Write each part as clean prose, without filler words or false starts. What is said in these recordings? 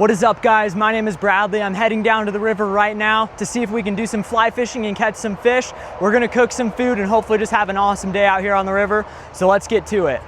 What is up, guys? My name is Bradley. I'm heading down to the river right now to see if we can do some fly fishing and catch some fish. We're gonna cook some food and hopefully just have an awesome day out here on the river. So let's get to it.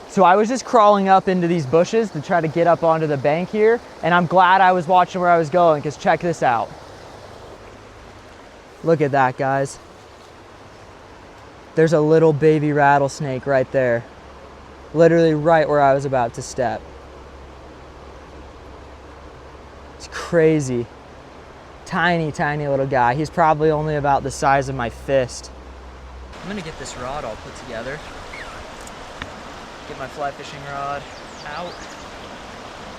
So I was just crawling up into these bushes to try to get up onto the bank here, and I'm glad I was watching where I was going, because check this out. Look at that, guys. There's a little baby rattlesnake right there. Literally right where I was about to step. It's crazy. Tiny, tiny little guy. He's probably only about the size of my fist. I'm gonna get this rod all put together. Get my fly fishing rod out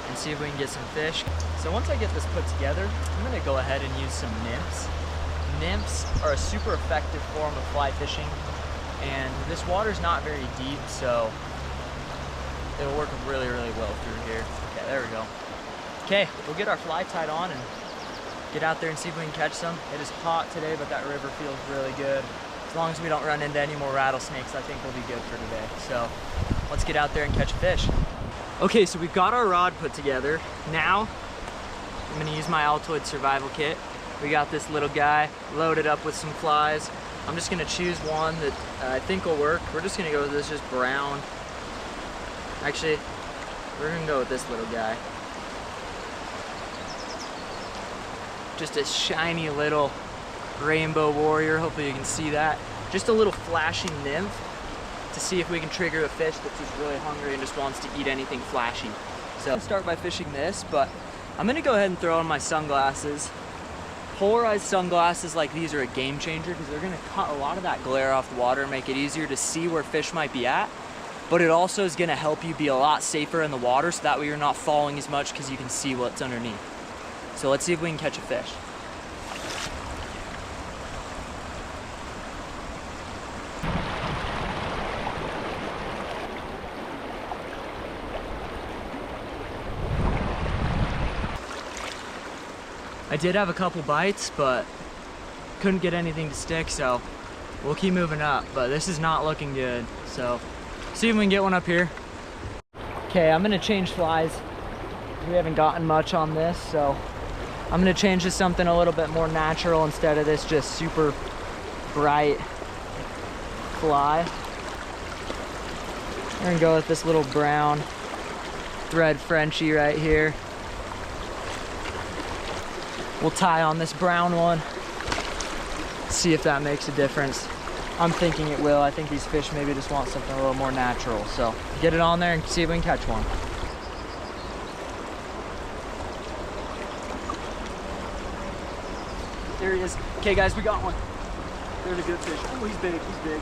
and see if we can get some fish. So once I get this put together, I'm gonna go ahead and use some nymphs. Nymphs are a super effective form of fly fishing, and this water's not very deep, so it'll work really, really well through here. Okay, there we go. Okay, we'll get our fly tied on and get out there and see if we can catch some. It is hot today, but that river feels really good. As long as we don't run into any more rattlesnakes, I think we'll be good for today. So let's get out there and catch a fish. Okay, so we've got our rod put together. Now, I'm gonna use my Altoid survival kit. We got this little guy loaded up with some flies. I'm just gonna choose one that I think will work. We're just gonna go with this, just brown. Actually, we're gonna go with this little guy. Just a shiny little rainbow warrior. Hopefully you can see that. Just a little flashing nymph to see if we can trigger a fish that's just really hungry and just wants to eat anything flashy. So I'll start by fishing this, but I'm gonna go ahead and throw on my sunglasses. Polarized sunglasses like these are a game changer because they're gonna cut a lot of that glare off the water and make it easier to see where fish might be at. But it also is gonna help you be a lot safer in the water, so that way you're not falling as much because you can see what's underneath. So let's see if we can catch a fish. I did have a couple bites, but couldn't get anything to stick, so we'll keep moving up. But this is not looking good, so see if we can get one up here. Okay, I'm gonna change flies. We haven't gotten much on this, so I'm gonna change to something a little bit more natural instead of this just super bright fly. We're gonna go with this little brown thread Frenchie right here. We'll tie on this brown one, see if that makes a difference. I'm thinking it will. I think these fish maybe just want something a little more natural. So get it on there and see if we can catch one. There he is. Okay guys, we got one. There's a good fish. Oh, he's big, he's big.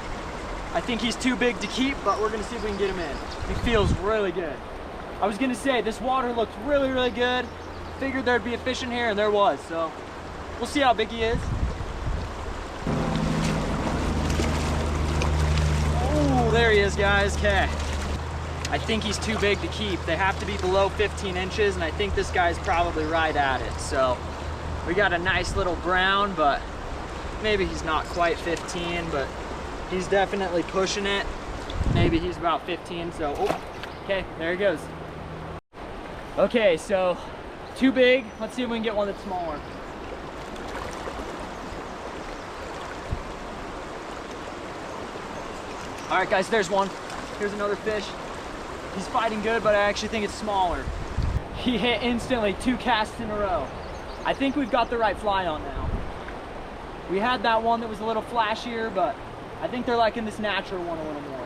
I think he's too big to keep, but we're gonna see if we can get him in. He feels really good. I was gonna say, this water looks really, really good. Figured there'd be a fish in here, and there was, so we'll see how big he is. Oh, there he is, guys. Okay, I think he's too big to keep. They have to be below 15 inches, and I think this guy's probably right at it. So we got a nice little brown, but maybe he's not quite 15, but he's definitely pushing it. Maybe he's about 15, so oh, okay, there he goes. Okay, so too big. Let's see if we can get one that's smaller. All right, guys, there's one. Here's another fish. He's fighting good, but I actually think it's smaller. He hit instantly 2 casts in a row. I think we've got the right fly on now. We had that one that was a little flashier, but I think they're liking this natural one a little more.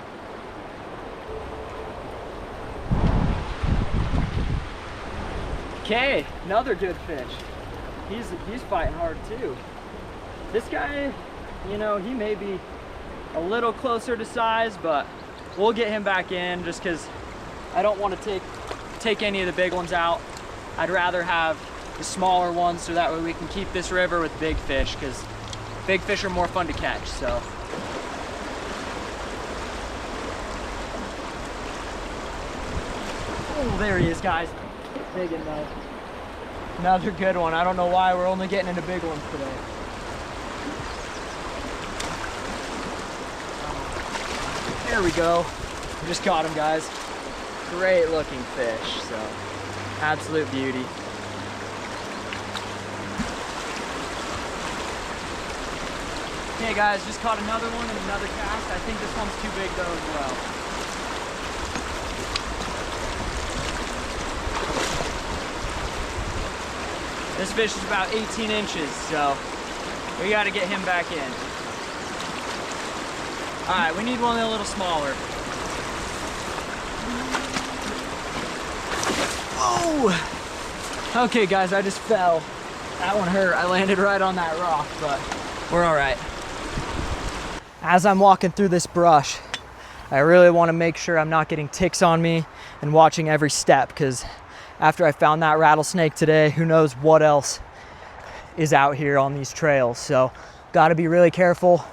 Okay, another good fish. He's fighting hard too. This guy, you know, he may be a little closer to size, but we'll get him back in just because I don't want to take any of the big ones out. I'd rather have the smaller ones so that way we can keep this river with big fish, because big fish are more fun to catch. So oh, there he is, guys. Big enough. Another good one. I don't know why we're only getting into big ones today. There There we go. We just caught him, guys. Great looking fish, so absolute beauty. Okay guys, just caught another one in another cast. I think this one's too big though as well. This fish is about 18 inches, so we got to get him back in. All right, we need one a little smaller. Oh! Okay guys, I just fell. That one hurt. I landed right on that rock, but we're all right. As I'm walking through this brush, I really want to make sure I'm not getting ticks on me and watching every step, because after I found that rattlesnake today, who knows what else is out here on these trails. So got to be really careful.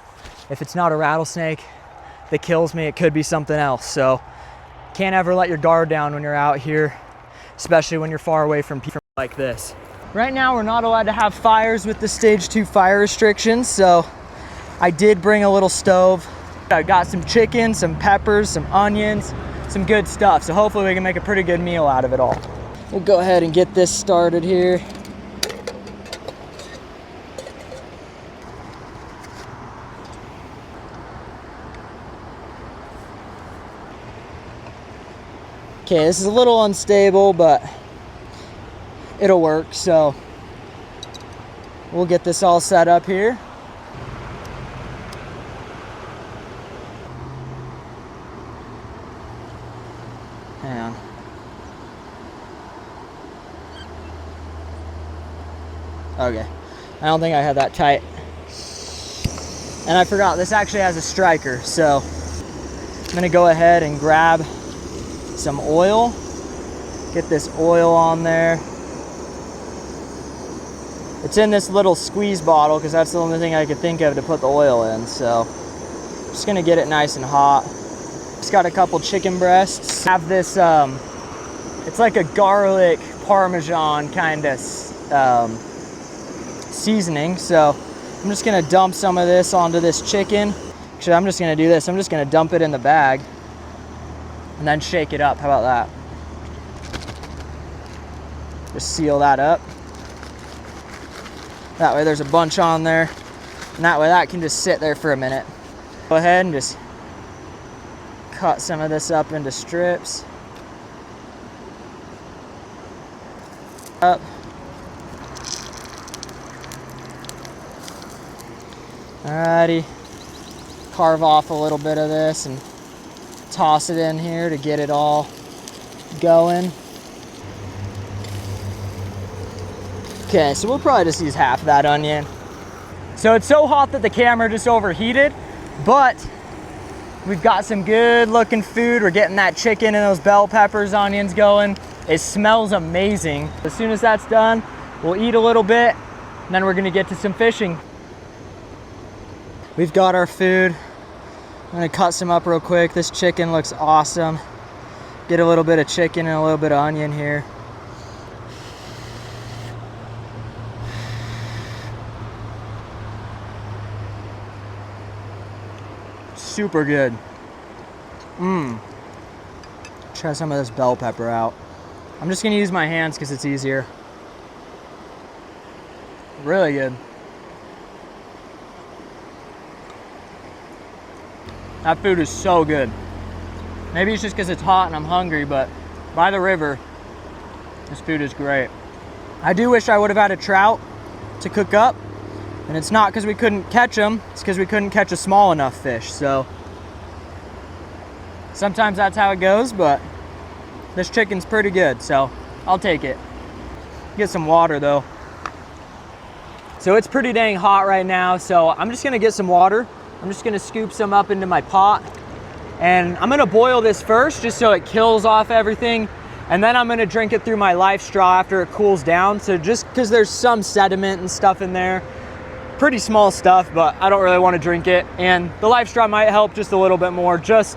If it's not a rattlesnake that kills me, it could be something else. So can't ever let your guard down when you're out here, especially when you're far away from people like this. Right now, we're not allowed to have fires with the stage 2 fire restrictions, so I did bring a little stove. I got some chicken, some peppers, some onions, some good stuff. So hopefully we can make a pretty good meal out of it all. We'll go ahead and get this started here. Okay, this is a little unstable, but it'll work. So we'll get this all set up here. Hang on. Okay, I don't think I had that tight. And I forgot, this actually has a striker, so I'm gonna go ahead and grab some oil. Get this oil on there. It's in this little squeeze bottle because that's the only thing I could think of to put the oil in. So I'm just gonna get it nice and hot. Just got a couple chicken breasts. Have this, it's like a garlic Parmesan kind of seasoning. So I'm just gonna dump some of this onto this chicken. Actually, I'm just gonna do this. I'm just gonna dump it in the bag and then shake it up. How about that? Just seal that up. That way there's a bunch on there, and that way that can just sit there for a minute. Go ahead and just cut some of this up into strips. Up. Alrighty. Carve off a little bit of this and toss it in here to get it all going. Okay, so we'll probably just use half of that onion. So it's so hot that the camera just overheated, but we've got some good looking food. We're getting that chicken and those bell peppers, onions going. It smells amazing. As soon as that's done, we'll eat a little bit, and then we're gonna get to some fishing. We've got our food. I'm gonna cut some up real quick. This chicken looks awesome. Get a little bit of chicken and a little bit of onion here. Super good. Try some of this bell pepper out. I'm just gonna use my hands because it's easier. Really good. That food is so good. Maybe it's just because it's hot and I'm hungry, but by the river, this food is great. I do wish I would have had a trout to cook up. And it's not because we couldn't catch them, it's because we couldn't catch a small enough fish. So sometimes that's how it goes, but this chicken's pretty good, so I'll take it. Get some water though. So it's pretty dang hot right now, so I'm just gonna get some water. I'm just gonna scoop some up into my pot, and I'm gonna boil this first just so it kills off everything, and then I'm gonna drink it through my life straw after it cools down. So just because there's some sediment and stuff in there, pretty small stuff, but I don't really want to drink it, and the life straw might help just a little bit more just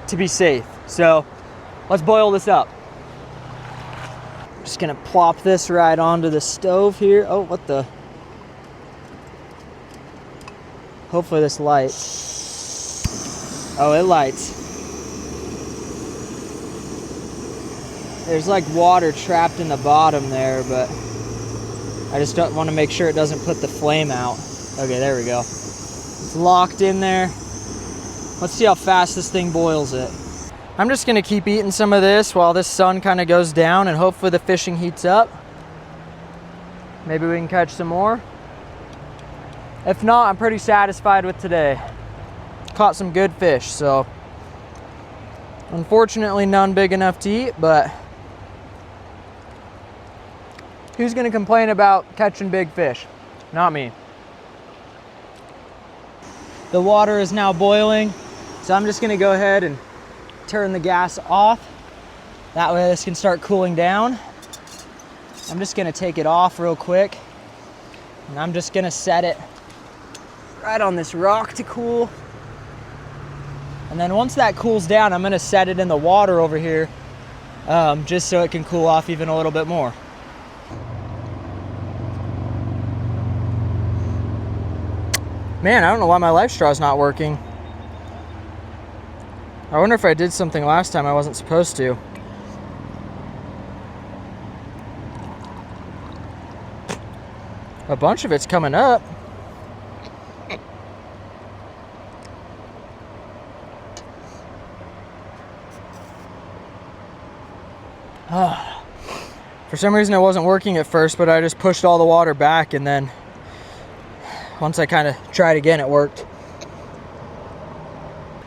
to be safe. So let's boil this up. Just gonna plop this right onto the stove here. Oh, what the? Hopefully this lights. Oh, it lights. There's like water trapped in the bottom there, but I just don't want to make sure it doesn't put the flame out. Okay, there we go. It's locked in there. Let's see how fast this thing boils it. I'm just gonna keep eating some of this while this sun kind of goes down, and hopefully the fishing heats up. Maybe we can catch some more. If not, I'm pretty satisfied with today. Caught some good fish, so unfortunately none big enough to eat, but who's gonna complain about catching big fish? Not me. The water is now boiling, so I'm just gonna go ahead and turn the gas off. That way this can start cooling down. I'm just gonna take it off real quick, and I'm just gonna set it right on this rock to cool. And then once that cools down, I'm gonna set it in the water over here, just so it can cool off even a little bit more. Man, I don't know why my life straw is not working. I wonder if I did something last time I wasn't supposed to. A bunch of it's coming up. For some reason it wasn't working at first, but I just pushed all the water back, and then once I kind of tried again, it worked.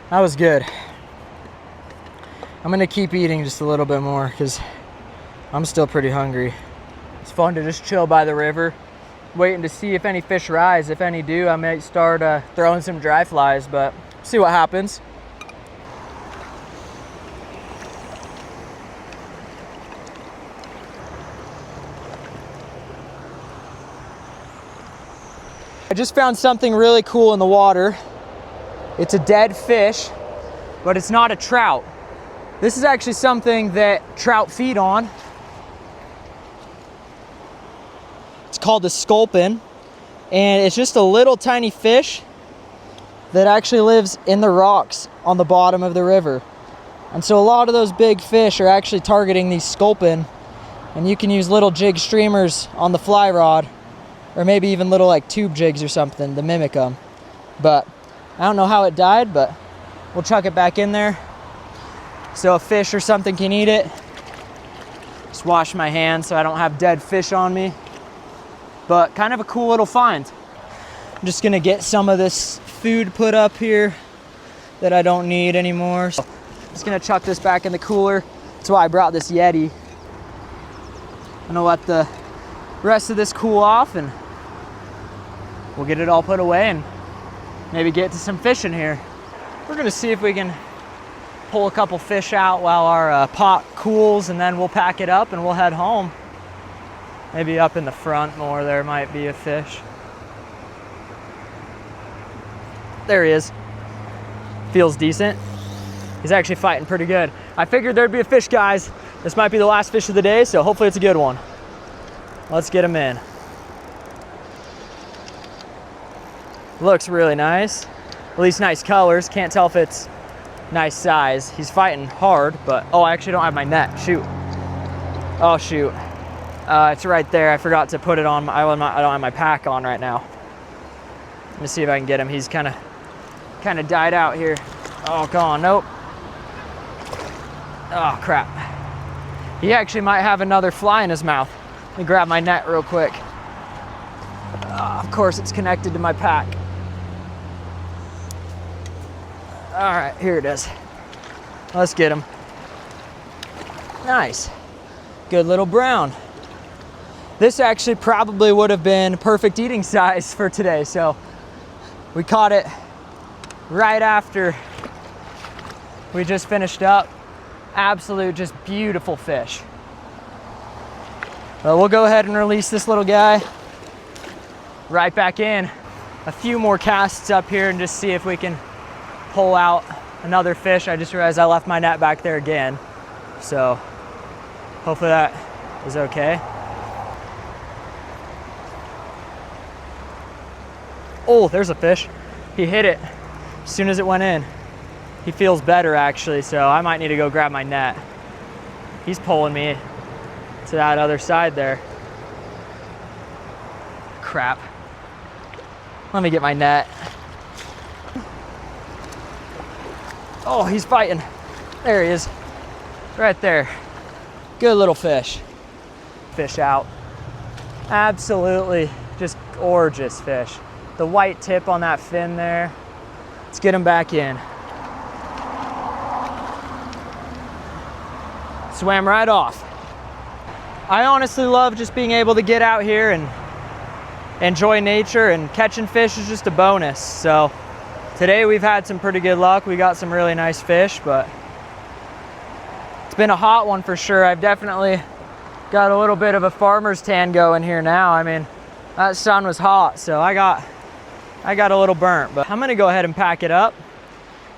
That was good. I'm gonna keep eating just a little bit more because I'm still pretty hungry. It's fun to just chill by the river, waiting to see if any fish rise. If any do, I might start throwing some dry flies, but see what happens. I just found something really cool in the water. It's a dead fish, but it's not a trout. This is actually something that trout feed on. It's called a sculpin, and it's just a little tiny fish that actually lives in the rocks on the bottom of the river. And so a lot of those big fish are actually targeting these sculpin, and you can use little jig streamers on the fly rod, or maybe even little like tube jigs or something to mimic them. But I don't know how it died, but we'll chuck it back in there so a fish or something can eat it. Just wash my hands so I don't have dead fish on me. But kind of a cool little find. I'm just gonna get some of this food put up here that I don't need anymore. So I'm just gonna chuck this back in the cooler. That's why I brought this Yeti. I'm gonna let the rest of this cool off, and we'll get it all put away and maybe get to some fishing here. We're gonna see if we can pull a couple fish out while our pot cools, and then we'll pack it up and we'll head home. Maybe up in the front more, there might be a fish. There he is. Feels decent. He's actually fighting pretty good. I figured there'd be a fish, guys. This might be the last fish of the day, so hopefully it's a good one. Let's get him in. Looks really nice. At least nice colors. Can't tell if it's nice size. He's fighting hard, but oh, I actually don't have my net. Shoot. Oh shoot. It's right there. I forgot to put it on. I don't have my pack on right now. Let me see if I can get him. He's kind of died out here. Oh, come on. Nope. Oh crap. He actually might have another fly in his mouth. Let me grab my net real quick. Of course, it's connected to my pack. All right, here it is. Let's get him. Nice. Good little brown. This actually probably would have been perfect eating size for today, so we caught it right after we just finished up. Absolute, just beautiful fish. We'll go ahead and release this little guy right back in. A few more casts up here and just see if we can pull out another fish. I just realized I left my net back there again, so hopefully that is okay. Oh, there's a fish. He hit it as soon as it went in. He feels better actually, so I might need to go grab my net. He's pulling me to that other side there. Crap. Let me get my net. Oh, he's fighting. There he is. Right there. Good little fish. Fish out. Absolutely just gorgeous fish. The white tip on that fin there. Let's get him back in. Swam right off. I honestly love just being able to get out here and enjoy nature, and catching fish is just a bonus. So today we've had some pretty good luck. We got some really nice fish, but it's been a hot one for sure. I've definitely got a little bit of a farmer's tan going here now. I mean, that sun was hot, so I got a little burnt, but I'm gonna go ahead and pack it up.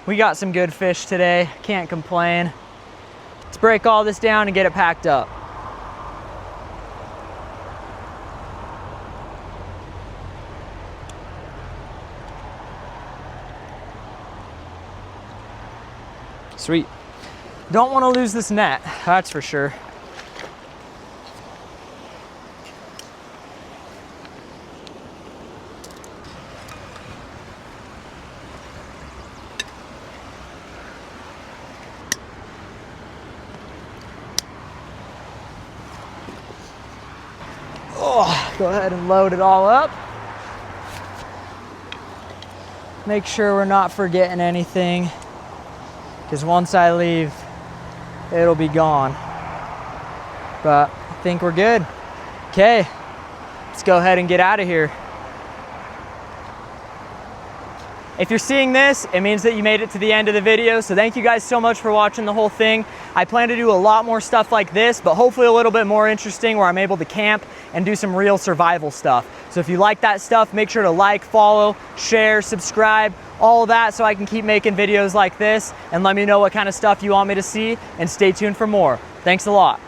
We got some good fish today, can't complain. Let's break all this down and get it packed up. Sweet. Don't want to lose this net, that's for sure. Oh, go ahead and load it all up. Make sure we're not forgetting anything, because once I leave, it'll be gone. But I think we're good. Okay, let's go ahead and get out of here. If you're seeing this, it means that you made it to the end of the video, so thank you guys so much for watching the whole thing. I plan to do a lot more stuff like this, but hopefully a little bit more interesting, where I'm able to camp and do some real survival stuff. So if you like that stuff, make sure to like, follow, share, subscribe, all of that, so I can keep making videos like this, and let me know what kind of stuff you want me to see, and stay tuned for more. Thanks a lot.